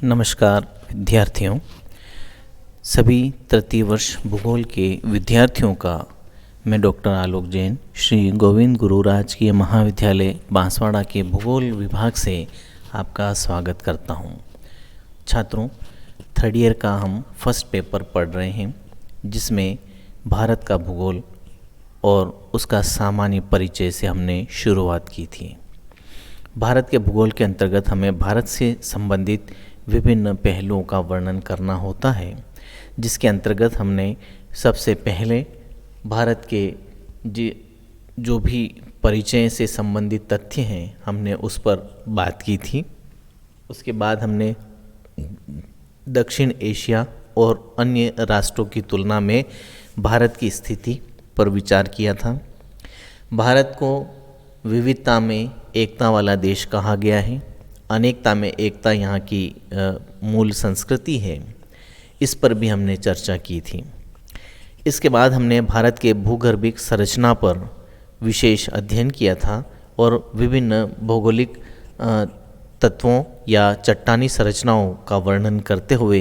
नमस्कार विद्यार्थियों। सभी तृतीय वर्ष भूगोल के विद्यार्थियों का मैं डॉक्टर आलोक जैन श्री गोविंद गुरु राजकीय महाविद्यालय बांसवाड़ा के भूगोल विभाग से आपका स्वागत करता हूं। छात्रों, थर्ड ईयर का हम फर्स्ट पेपर पढ़ रहे हैं जिसमें भारत का भूगोल और उसका सामान्य परिचय से हमने शुरुआत की थी। भारत के भूगोल के अंतर्गत हमें भारत से संबंधित विभिन्न पहलुओं का वर्णन करना होता है, जिसके अंतर्गत हमने सबसे पहले भारत के जो भी परिचय से संबंधित तथ्य हैं हमने उस पर बात की थी। उसके बाद हमने दक्षिण एशिया और अन्य राष्ट्रों की तुलना में भारत की स्थिति पर विचार किया था। भारत को विविधता में एकता वाला देश कहा गया है। अनेकता में एकता यहाँ की मूल संस्कृति है, इस पर भी हमने चर्चा की थी। इसके बाद हमने भारत के भूगर्भिक संरचना पर विशेष अध्ययन किया था और विभिन्न भौगोलिक तत्वों या चट्टानी संरचनाओं का वर्णन करते हुए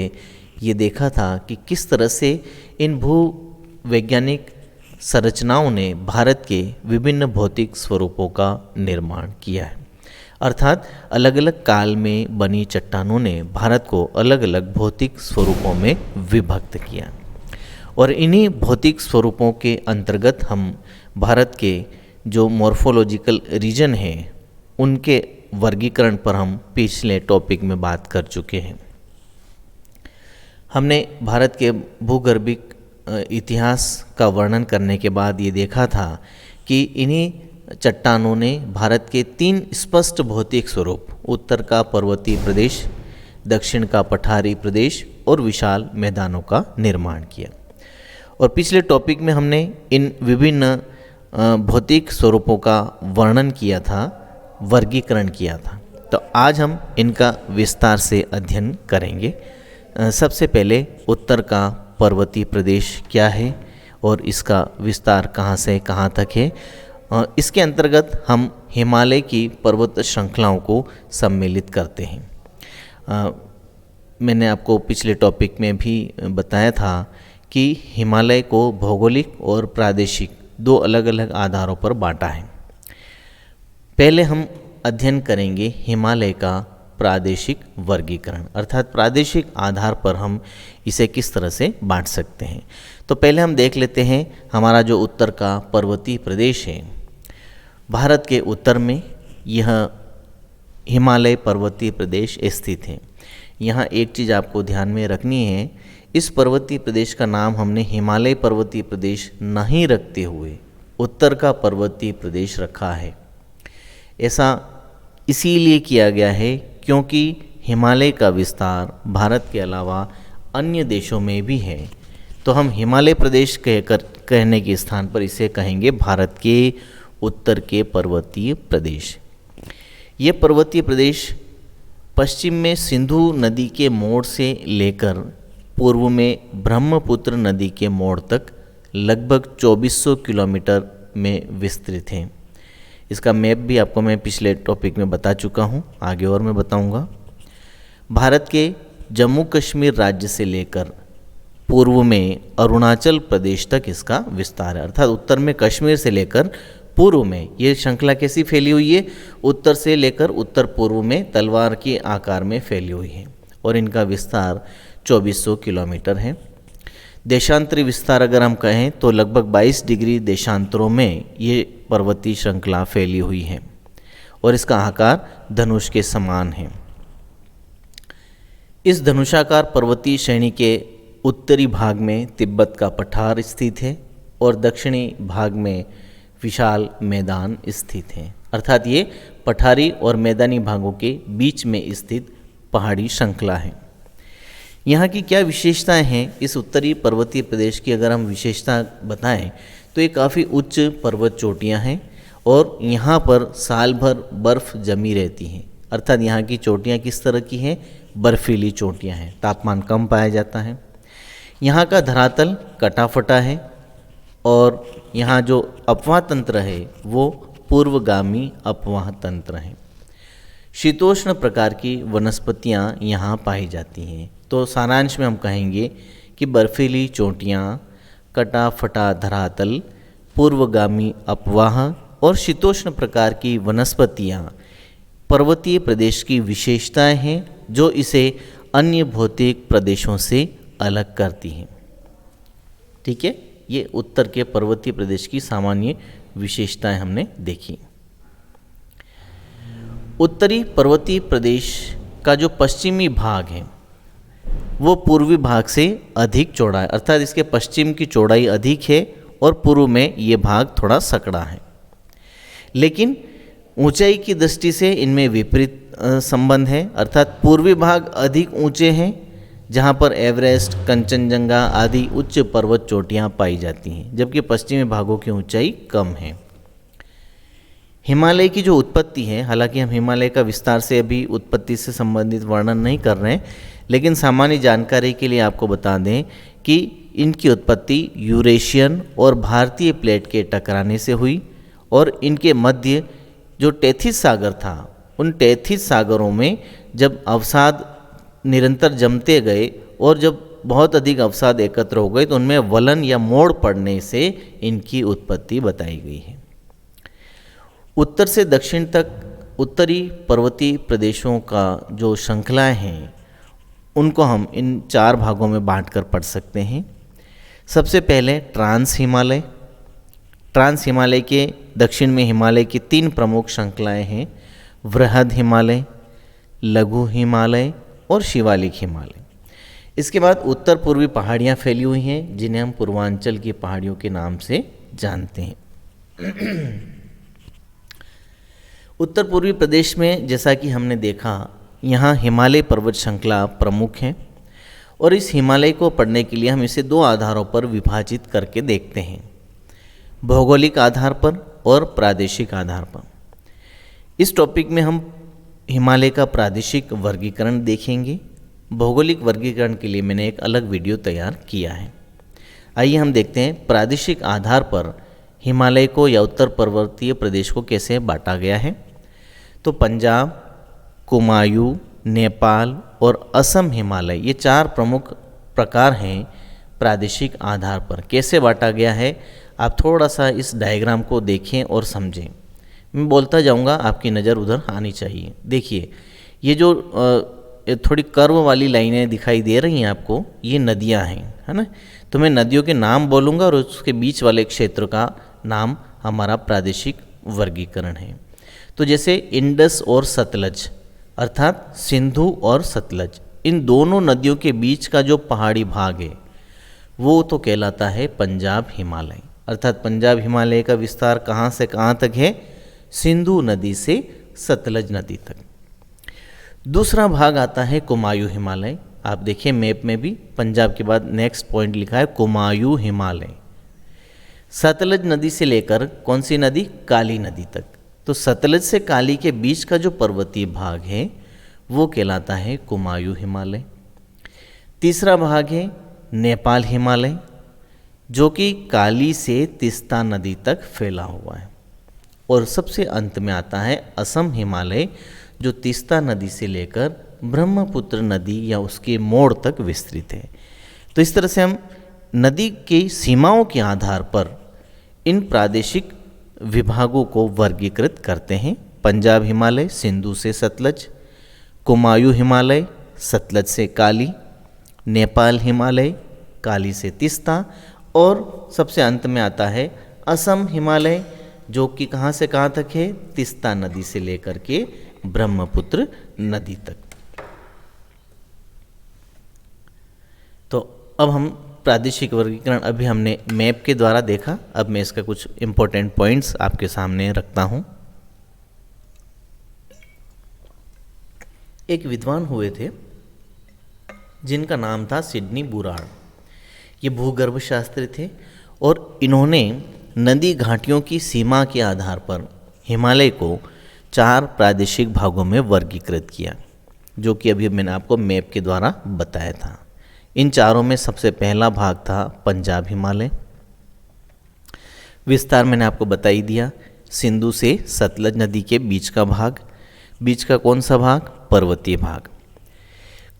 ये देखा था कि किस तरह से इन भूवैज्ञानिक संरचनाओं ने भारत के विभिन्न भौतिक स्वरूपों का निर्माण किया है। अर्थात अलग अलग काल में बनी चट्टानों ने भारत को अलग अलग भौतिक स्वरूपों में विभक्त किया और इन्हीं भौतिक स्वरूपों के अंतर्गत हम भारत के जो मॉर्फोलॉजिकल रीजन हैं उनके वर्गीकरण पर हम पिछले टॉपिक में बात कर चुके हैं। हमने भारत के भूगर्भिक इतिहास का वर्णन करने के बाद ये देखा था कि इन्हीं चट्टानों ने भारत के 3 स्पष्ट भौतिक स्वरूप, उत्तर का पर्वतीय प्रदेश, दक्षिण का पठारी प्रदेश और विशाल मैदानों का निर्माण किया। और पिछले टॉपिक में हमने इन विभिन्न भौतिक स्वरूपों का वर्णन किया था, वर्गीकरण किया था। तो आज हम इनका विस्तार से अध्ययन करेंगे। सबसे पहले उत्तर का पर्वतीय प्रदेश क्या है और इसका विस्तार कहाँ से कहाँ तक है। इसके अंतर्गत हम हिमालय की पर्वत श्रृंखलाओं को सम्मिलित करते हैं। मैंने आपको पिछले टॉपिक में भी बताया था कि हिमालय को भौगोलिक और प्रादेशिक 2 अलग अलग आधारों पर बांटा है। पहले हम अध्ययन करेंगे हिमालय का प्रादेशिक वर्गीकरण, अर्थात प्रादेशिक आधार पर हम इसे किस तरह से बांट सकते हैं। तो पहले हम देख लेते हैं हमारा जो उत्तर का पर्वतीय प्रदेश है। भारत के उत्तर में यह हिमालय पर्वतीय प्रदेश स्थित है। यहाँ एक चीज़ आपको ध्यान में रखनी है, इस पर्वतीय प्रदेश का नाम हमने हिमालय पर्वतीय प्रदेश नहीं रखते हुए उत्तर का पर्वतीय प्रदेश रखा है। ऐसा इसीलिए किया गया है क्योंकि हिमालय का विस्तार भारत के अलावा अन्य देशों में भी है। तो हम हिमालय प्रदेश कहने के स्थान पर इसे कहेंगे भारत के उत्तर के पर्वतीय प्रदेश। ये पर्वतीय प्रदेश पश्चिम में सिंधु नदी के मोड़ से लेकर पूर्व में ब्रह्मपुत्र नदी के मोड़ तक लगभग 2400 किलोमीटर में विस्तृत है। इसका मैप भी आपको मैं पिछले टॉपिक में बता चुका हूँ, आगे और मैं बताऊँगा। भारत के जम्मू कश्मीर राज्य से लेकर पूर्व में अरुणाचल प्रदेश तक इसका विस्तार है। अर्थात उत्तर में कश्मीर से लेकर पूर्व में ये श्रृंखला कैसी फैली हुई है, उत्तर से लेकर उत्तर पूर्व में तलवार के आकार में फैली हुई है और इनका विस्तार 2400 किलोमीटर है। देशांतरी विस्तार अगर हम कहें तो लगभग 22 डिग्री देशांतरों में ये पर्वतीय श्रृंखला फैली हुई है और इसका आकार धनुष के समान है। इस धनुषाकार पर्वतीय श्रेणी के उत्तरी भाग में तिब्बत का पठार स्थित है और दक्षिणी भाग में विशाल मैदान स्थित है। अर्थात ये पठारी और मैदानी भागों के बीच में स्थित पहाड़ी श्रृंखला है। यहाँ की क्या विशेषताएं हैं इस उत्तरी पर्वतीय प्रदेश की, अगर हम विशेषता बताएं तो ये काफ़ी उच्च पर्वत चोटियाँ हैं और यहाँ पर साल भर बर्फ़ जमी रहती हैं। अर्थात यहाँ की चोटियाँ किस तरह की हैं, बर्फीली चोटियाँ हैं, तापमान कम पाया जाता है। यहाँ का धरातल कटा-फटा है और यहाँ जो अपवाह तंत्र है वो पूर्वगामी अपवाह तंत्र है। शीतोष्ण प्रकार की वनस्पतियाँ यहाँ पाई जाती हैं। तो सारांश में हम कहेंगे कि बर्फीली चोटियाँ, कटा फटा धरातल, पूर्वगामी अपवाह और शीतोष्ण प्रकार की वनस्पतियाँ पर्वतीय प्रदेश की विशेषताएं हैं जो इसे अन्य भौतिक प्रदेशों से अलग करती हैं। ठीक है, ये उत्तर के पर्वतीय प्रदेश की सामान्य विशेषताएं हमने देखी। उत्तरी पर्वतीय प्रदेश का जो पश्चिमी भाग है वो पूर्वी भाग से अधिक चौड़ा है, अर्थात इसके पश्चिम की चौड़ाई अधिक है और पूर्व में ये भाग थोड़ा सकड़ा है। लेकिन ऊंचाई की दृष्टि से इनमें विपरीत संबंध है, अर्थात पूर्वी भाग अधिक ऊंचे हैं जहाँ पर एवरेस्ट, कंचनजंगा आदि उच्च पर्वत चोटियाँ पाई जाती हैं, जबकि पश्चिमी भागों की ऊंचाई कम है। हिमालय की जो उत्पत्ति है, हालांकि हम हिमालय का विस्तार से अभी उत्पत्ति से संबंधित वर्णन नहीं कर रहे हैं, लेकिन सामान्य जानकारी के लिए आपको बता दें कि इनकी उत्पत्ति यूरेशियन और भारतीय प्लेट के टकराने से हुई और इनके मध्य जो टेथिस सागर था, उन टेथिस सागरों में जब अवसाद निरंतर जमते गए और जब बहुत अधिक अवसाद एकत्र हो गए तो उनमें वलन या मोड़ पड़ने से इनकी उत्पत्ति बताई गई है। उत्तर से दक्षिण तक उत्तरी पर्वतीय प्रदेशों का जो श्रृंखलाएँ हैं उनको हम इन 4 भागों में बांटकर पढ़ सकते हैं। सबसे पहले ट्रांस हिमालय। ट्रांस हिमालय के दक्षिण में हिमालय की 3 प्रमुख श्रृंखलाएँ हैं, वृहद हिमालय, लघु हिमालय और शिवालिक हिमालय। इसके बाद उत्तर पूर्वी पहाड़ियाँ फैली हुई हैं जिन्हें हम पूर्वांचल की पहाड़ियों के नाम से जानते हैं। उत्तर पूर्वी प्रदेश में जैसा कि हमने देखा, यहाँ हिमालय पर्वत श्रृंखला प्रमुख है और इस हिमालय को पढ़ने के लिए हम इसे 2 आधारों पर विभाजित करके देखते हैं, भौगोलिक आधार पर और प्रादेशिक आधार पर। इस टॉपिक में हम हिमालय का प्रादेशिक वर्गीकरण देखेंगे। भौगोलिक वर्गीकरण के लिए मैंने एक अलग वीडियो तैयार किया है। आइए हम देखते हैं प्रादेशिक आधार पर हिमालय को या उत्तर पर्वतीय प्रदेश को कैसे बांटा गया है। तो पंजाब, कुमायूं, नेपाल और असम हिमालय, ये 4 प्रमुख प्रकार हैं प्रादेशिक आधार पर। कैसे बांटा गया है आप थोड़ा सा इस डायग्राम को देखें और समझें। मैं बोलता जाऊंगा, आपकी नज़र उधर आनी चाहिए। देखिए, ये जो थोड़ी कर्व वाली लाइनें दिखाई दे रही हैं आपको, ये नदियां हैं, है ना। तो मैं नदियों के नाम बोलूँगा और उसके बीच वाले क्षेत्र का नाम हमारा प्रादेशिक वर्गीकरण है। तो जैसे इंडस और सतलज, अर्थात सिंधु और सतलज, इन दोनों नदियों के बीच का जो पहाड़ी भाग है वो तो कहलाता है पंजाब हिमालय। अर्थात पंजाब हिमालय का विस्तार कहाँ से कहाँ तक है? सिंधु नदी से सतलज नदी तक। दूसरा भाग आता है कुमायूं हिमालय। आप देखिए मैप में भी पंजाब के बाद नेक्स्ट पॉइंट लिखा है कुमायूं हिमालय। सतलज नदी से लेकर कौन सी नदी? काली नदी तक। तो सतलज से काली के बीच का जो पर्वतीय भाग है वो कहलाता है कुमायूं हिमालय। तीसरा भाग है नेपाल हिमालय, जो कि काली से तीस्ता नदी तक फैला हुआ है। और सबसे अंत में आता है असम हिमालय, जो तीस्ता नदी से लेकर ब्रह्मपुत्र नदी या उसके मोड़ तक विस्तृत है। तो इस तरह से हम नदी की सीमाओं के आधार पर इन प्रादेशिक विभागों को वर्गीकृत करते हैं। पंजाब हिमालय सिंधु से सतलज, कुमायूं हिमालय सतलज से काली, नेपाल हिमालय काली से तीस्ता, और सबसे अंत में आता है असम हिमालय, जो कि कहाँ से कहाँ तक है? तीस्ता नदी से लेकर के ब्रह्मपुत्र नदी तक। तो अब हम प्रादेशिक वर्गीकरण अभी हमने मैप के द्वारा देखा। अब मैं इसका कुछ इम्पोर्टेंट पॉइंट्स आपके सामने रखता हूँ। एक विद्वान हुए थे जिनका नाम था सिडनी बुराड़। ये भूगर्भ शास्त्री थे और इन्होंने नदी घाटियों की सीमा के आधार पर हिमालय को 4 प्रादेशिक भागों में वर्गीकृत किया, जो कि अभी मैंने आपको मैप के द्वारा बताया था। इन चारों में सबसे पहला भाग था पंजाब हिमालय। विस्तार मैंने आपको बता ही दिया, सिंधु से सतलज नदी के बीच का भाग। बीच का कौन सा भाग? पर्वतीय भाग।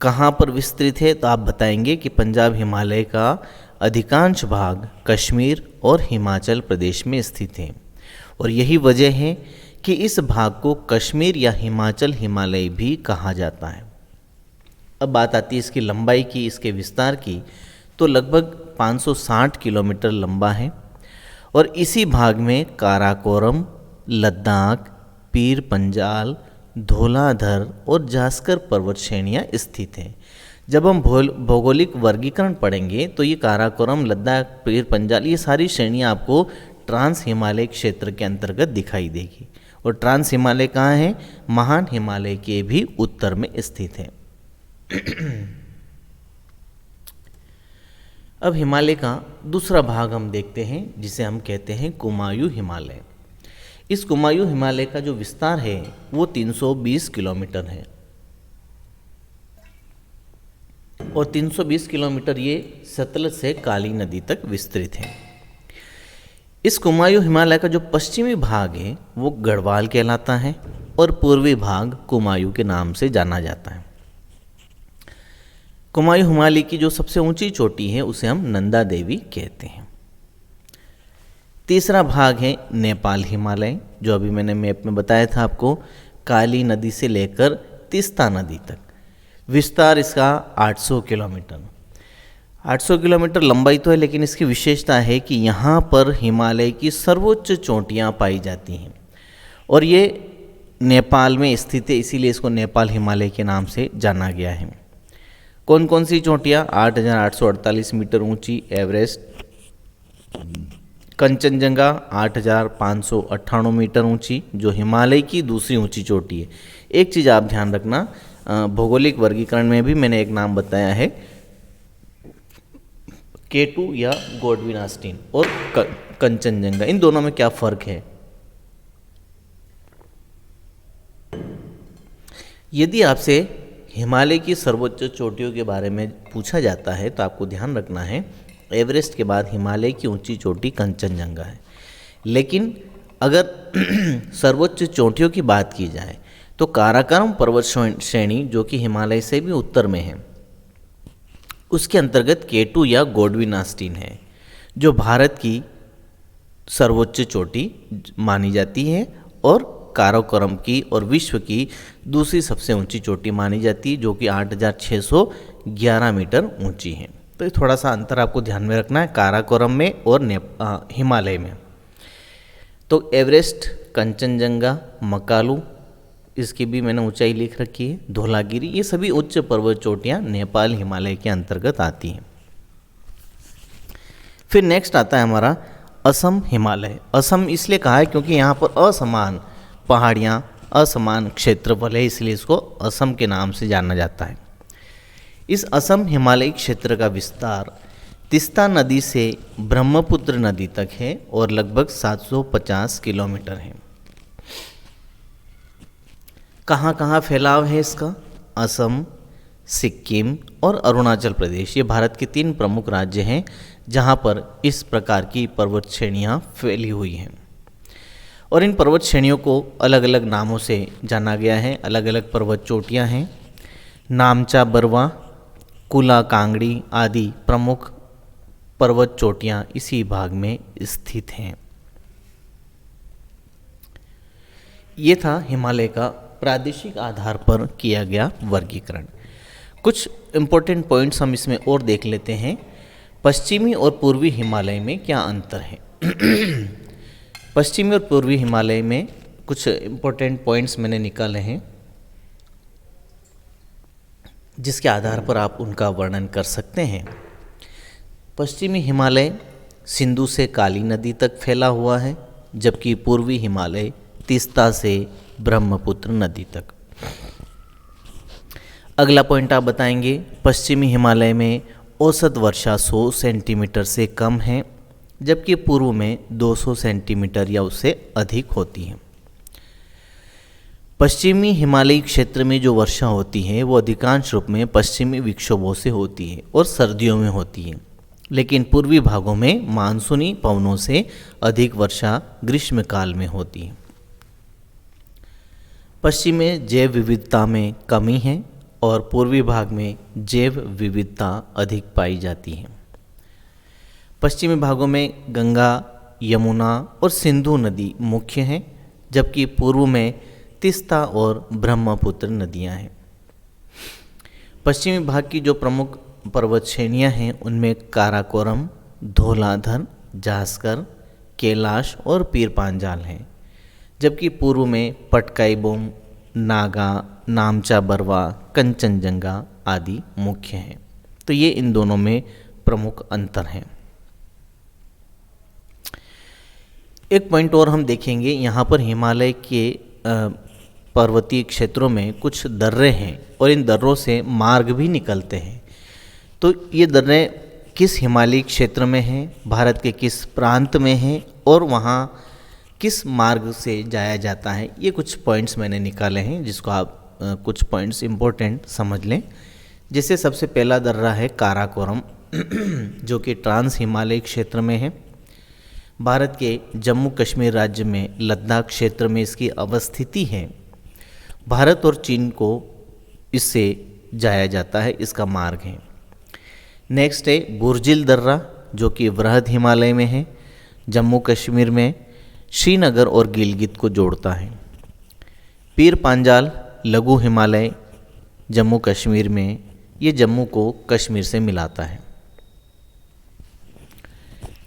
कहाँ पर विस्तृत है? तो आप बताएंगे कि पंजाब हिमालय का अधिकांश भाग कश्मीर और हिमाचल प्रदेश में स्थित है, और यही वजह है कि इस भाग को कश्मीर या हिमाचल हिमालय भी कहा जाता है। अब बात आती है इसकी लंबाई की, इसके विस्तार की, तो लगभग 560 किलोमीटर लंबा है, और इसी भाग में काराकोरम, लद्दाख, पीर पंजाल, धौलाधर और जास्कर पर्वत श्रेणियाँ स्थित हैं। जब हम भौगोलिक वर्गीकरण पढ़ेंगे तो ये काराकोरम, लद्दाख, पीर पंजाल, ये सारी श्रेणियाँ आपको ट्रांस हिमालय क्षेत्र के अंतर्गत दिखाई देगी। और ट्रांस हिमालय कहाँ है? महान हिमालय के भी उत्तर में स्थित है। अब हिमालय का दूसरा भाग हम देखते हैं, जिसे हम कहते हैं कुमायूं हिमालय। इस कुमायूं हिमालय का जो विस्तार है वो 320 किलोमीटर है, और 320 किलोमीटर ये सतलज से काली नदी तक विस्तृत है। इस कुमायूं हिमालय का जो पश्चिमी भाग है वो गढ़वाल कहलाता है, और पूर्वी भाग कुमायूं के नाम से जाना जाता है। कुमायूं हिमालय की जो सबसे ऊंची चोटी है उसे हम नंदा देवी कहते हैं। तीसरा भाग है नेपाल हिमालय, जो अभी मैंने मैप में बताया था आपको, काली नदी से लेकर तीस्ता नदी तक। विस्तार इसका 800 किलोमीटर। 800 किलोमीटर लंबाई तो है, लेकिन इसकी विशेषता है कि यहाँ पर हिमालय की सर्वोच्च चोटियाँ पाई जाती हैं, और ये नेपाल में स्थित है, इसीलिए इसको नेपाल हिमालय के नाम से जाना गया है। कौन कौन सी चोटियाँ? 8,848 मीटर ऊंची एवरेस्ट, कंचनजंगा 8,598 मीटर ऊंची, जो हिमालय की दूसरी ऊंची चोटी है। एक चीज़ आप ध्यान रखना, भौगोलिक वर्गीकरण में भी मैंने एक नाम बताया है, K2 या गोडविन आस्टीन और कंचनजंगा, इन दोनों में क्या फ़र्क है? यदि आपसे हिमालय की सर्वोच्च चोटियों के बारे में पूछा जाता है तो आपको ध्यान रखना है एवरेस्ट के बाद हिमालय की ऊंची चोटी कंचनजंगा है। लेकिन अगर सर्वोच्च चोटियों की बात की जाए तो काराकोरम पर्वत श्रेणी, जो कि हिमालय से भी उत्तर में है, उसके अंतर्गत K2 या गोडविन आस्टीन है, जो भारत की सर्वोच्च चोटी मानी जाती है, और काराकोरम की और विश्व की दूसरी सबसे ऊंची चोटी मानी जाती है, जो कि 8,611 मीटर ऊंची है। तो ये थोड़ा सा अंतर आपको ध्यान में रखना है काराकोरम में और हिमालय में। तो एवरेस्ट, कंचनजंगा, मकालू, इसकी भी मैंने ऊंचाई लिख रखी है, धौलागिरी, ये सभी उच्च पर्वत चोटियाँ नेपाल हिमालय के अंतर्गत आती हैं। फिर नेक्स्ट आता है हमारा असम हिमालय। असम इसलिए कहा है क्योंकि यहाँ पर असमान पहाड़ियाँ, असमान क्षेत्रफल है, इसलिए इसको असम के नाम से जाना जाता है। इस असम हिमालयी क्षेत्र का विस्तार तीस्ता नदी से ब्रह्मपुत्र नदी तक है और लगभग 750 किलोमीटर है। कहाँ कहाँ फैलाव है इसका? असम, सिक्किम और अरुणाचल प्रदेश, ये भारत के 3 प्रमुख राज्य हैं जहाँ पर इस प्रकार की पर्वत श्रेणियाँ फैली हुई हैं। और इन पर्वत श्रेणियों को अलग अलग नामों से जाना गया है, अलग अलग पर्वत चोटियाँ हैं। नामचा बरवा, कुला कांगड़ी आदि प्रमुख पर्वत चोटियाँ इसी भाग में स्थित हैं। ये था हिमालय का प्रादेशिक आधार पर किया गया वर्गीकरण। कुछ इम्पोर्टेंट पॉइंट्स हम इसमें और देख लेते हैं। पश्चिमी और पूर्वी हिमालय में क्या अंतर है? पश्चिमी और पूर्वी हिमालय में कुछ इम्पोर्टेंट पॉइंट्स मैंने निकाले हैं, जिसके आधार पर आप उनका वर्णन कर सकते हैं। पश्चिमी हिमालय सिंधु से काली नदी तक फैला हुआ है, जबकि पूर्वी हिमालय तीस्ता से ब्रह्मपुत्र नदी तक। अगला पॉइंट आप बताएंगे, पश्चिमी हिमालय में औसत वर्षा 100 सेंटीमीटर से कम है, जबकि पूर्व में 200 सेंटीमीटर या उससे अधिक होती है। पश्चिमी हिमालयी क्षेत्र में जो वर्षा होती है वो अधिकांश रूप में पश्चिमी विक्षोभों से होती है और सर्दियों में होती है, लेकिन पूर्वी भागों में मानसूनी पवनों से अधिक वर्षा ग्रीष्मकाल में होती है। पश्चिम में जैव विविधता में कमी है और पूर्वी भाग में जैव विविधता अधिक पाई जाती है। पश्चिमी भागों में गंगा, यमुना और सिंधु नदी मुख्य हैं, जबकि पूर्व में तीस्ता और ब्रह्मपुत्र नदियां हैं। पश्चिमी भाग की जो प्रमुख पर्वत श्रेणियां हैं उनमें काराकोरम, धौलाधर, जास्कर, कैलाश और पीर पांजाल हैं, जबकि पूर्व में पटकाईबोम, नागा, नामचा बरवा, कंचनजंगा आदि मुख्य हैं। तो ये इन दोनों में प्रमुख अंतर हैं। एक पॉइंट और हम देखेंगे, यहाँ पर हिमालय के पर्वतीय क्षेत्रों में कुछ दर्रे हैं और इन दर्रों से मार्ग भी निकलते हैं। तो ये दर्रे किस हिमालयी क्षेत्र में हैं, भारत के किस प्रांत में हैं और वहाँ किस मार्ग से जाया जाता है, ये कुछ पॉइंट्स मैंने निकाले हैं जिसको आप कुछ पॉइंट्स इम्पोर्टेंट समझ लें। जैसे सबसे पहला दर्रा है काराकोरम जो कि ट्रांस हिमालय क्षेत्र में है। भारत के जम्मू कश्मीर राज्य में लद्दाख क्षेत्र में इसकी अवस्थिति है। भारत और चीन को इससे जाया जाता है, इसका मार्ग है। नेक्स्ट है गुर्जिल दर्रा जो कि वृहद हिमालय में है, जम्मू कश्मीर में श्रीनगर और गिलगित को जोड़ता है। पीर पांजाल लघु हिमालय, जम्मू कश्मीर में, ये जम्मू को कश्मीर से मिलाता है।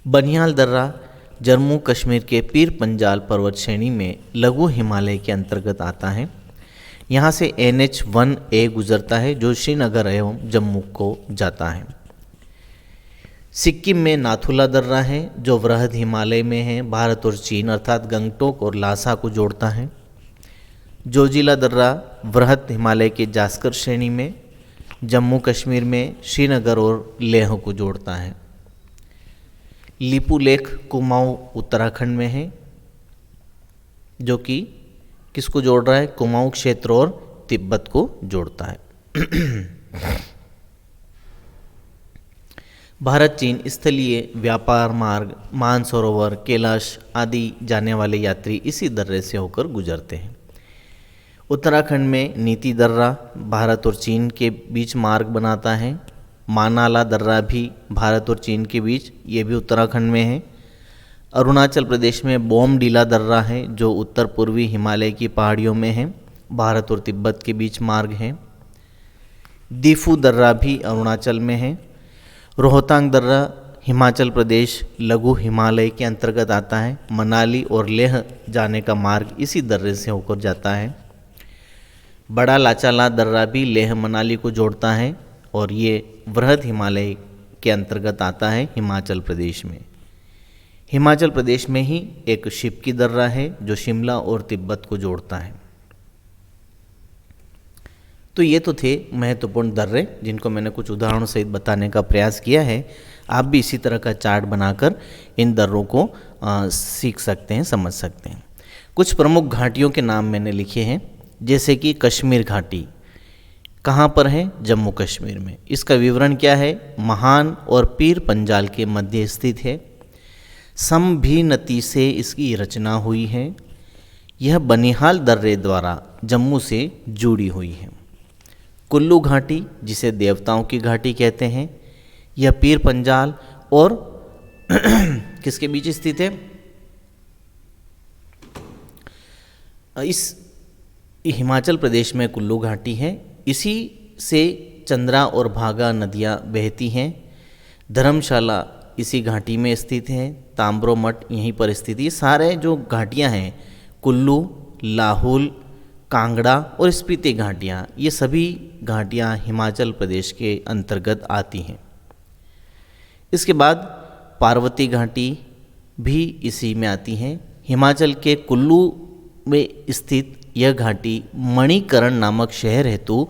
बनिहाल दर्रा जम्मू कश्मीर के पीर पंजाल पर्वत श्रेणी में लघु हिमालय के अंतर्गत आता है। यहाँ से NH-1A गुजरता है जो श्रीनगर एवं जम्मू को जाता है। सिक्किम में नाथुला दर्रा है जो वृहद हिमालय में है, भारत और चीन अर्थात गंगटोक और लासा को जोड़ता है। जोजिला दर्रा वृहद हिमालय के जास्कर श्रेणी में, जम्मू कश्मीर में श्रीनगर और लेह को जोड़ता है। लिपू लेख कुमाऊं उत्तराखंड में है जो कि किसको जोड़ रहा है, कुमाऊं क्षेत्र और तिब्बत को जोड़ता है। भारत चीन स्थलीय व्यापार मार्ग, मानसरोवर, कैलाश आदि जाने वाले यात्री इसी दर्रे से होकर गुजरते हैं। उत्तराखंड में नीति दर्रा भारत और चीन के बीच मार्ग बनाता है। मानाला दर्रा भी भारत और चीन के बीच, ये भी उत्तराखंड में है। अरुणाचल प्रदेश में बोमडीला दर्रा है जो उत्तर पूर्वी हिमालय की पहाड़ियों में है, भारत और तिब्बत के बीच मार्ग है। दीफू दर्रा भी अरुणाचल में है। रोहतांग दर्रा हिमाचल प्रदेश लघु हिमालय के अंतर्गत आता है। मनाली और लेह जाने का मार्ग इसी दर्रे से होकर जाता है। बड़ा लाचाला दर्रा भी लेह मनाली को जोड़ता है और ये वृहद हिमालय के अंतर्गत आता है हिमाचल प्रदेश में। हिमाचल प्रदेश में ही एक शिप्की दर्रा है जो शिमला और तिब्बत को जोड़ता है। तो ये तो थे महत्वपूर्ण दर्रे जिनको मैंने कुछ उदाहरणों सहित बताने का प्रयास किया है। आप भी इसी तरह का चार्ट बनाकर इन दर्रों को सीख सकते हैं, समझ सकते हैं। कुछ प्रमुख घाटियों के नाम मैंने लिखे हैं, जैसे कि कश्मीर घाटी कहाँ पर है, जम्मू कश्मीर में। इसका विवरण क्या है, महान और पीर पंजाल के मध्य स्थित है। समभिनति से इसकी रचना हुई है। यह बनिहाल दर्रे द्वारा जम्मू से जुड़ी हुई है। कुल्लू घाटी जिसे देवताओं की घाटी कहते हैं, यह पीर पंजाल और किसके बीच स्थित है, इस हिमाचल प्रदेश में कुल्लू घाटी है। इसी से चंद्रा और भागा नदियाँ बहती हैं। धर्मशाला इसी घाटी में स्थित है। ताम्रो मठ यहीं पर स्थित है। ये सारे जो घाटियाँ हैं, कुल्लू, लाहौल, कांगड़ा और स्पीति घाटियाँ, ये सभी घाटियाँ हिमाचल प्रदेश के अंतर्गत आती हैं। इसके बाद पार्वती घाटी भी इसी में आती हैं। हिमाचल के कुल्लू में स्थित यह घाटी मणिकरण नामक शहर हेतु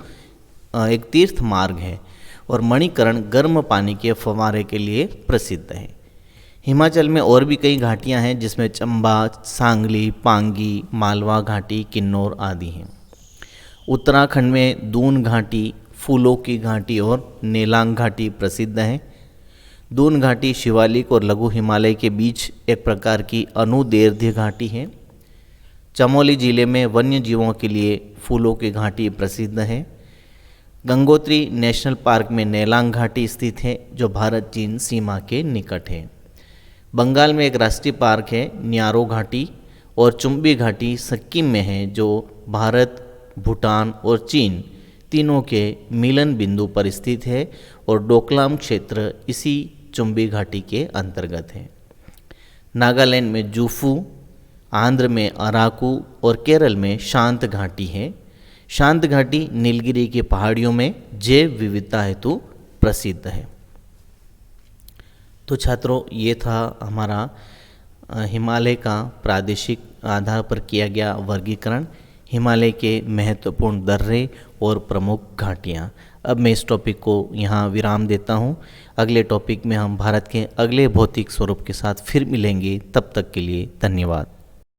एक तीर्थ मार्ग है और मणिकरण गर्म पानी के फव्वारे के लिए प्रसिद्ध है। हिमाचल में और भी कई घाटियां हैं जिसमें चंबा, सांगली, पांगी, मालवा घाटी, किन्नौर आदि हैं। उत्तराखंड में दून घाटी, फूलों की घाटी और नेलांग घाटी प्रसिद्ध हैं। दून घाटी शिवालिक और लघु हिमालय के बीच एक प्रकार की अनुदैर्ध्य घाटी है। चमोली जिले में वन्य जीवों के लिए फूलों की घाटी प्रसिद्ध है। गंगोत्री नेशनल पार्क में नेलांग घाटी स्थित है जो भारत चीन सीमा के निकट है। बंगाल में एक राष्ट्रीय पार्क है न्यारो घाटी, और चुम्बी घाटी सिक्किम में है जो भारत, भूटान और चीन तीनों के मिलन बिंदु पर स्थित है, और डोकलाम क्षेत्र इसी चुम्बी घाटी के अंतर्गत है। नागालैंड में जूफू, आंध्र में अराकू और केरल में शांत घाटी है। शांत घाटी नीलगिरी की पहाड़ियों में जैव विविधता हेतु प्रसिद्ध है। तो छात्रों, ये था हमारा हिमालय का प्रादेशिक आधार पर किया गया वर्गीकरण, हिमालय के महत्वपूर्ण दर्रे और प्रमुख घाटियाँ। अब मैं इस टॉपिक को यहाँ विराम देता हूँ। अगले टॉपिक में हम भारत के अगले भौतिक स्वरूप के साथ फिर मिलेंगे। तब तक के लिए धन्यवाद।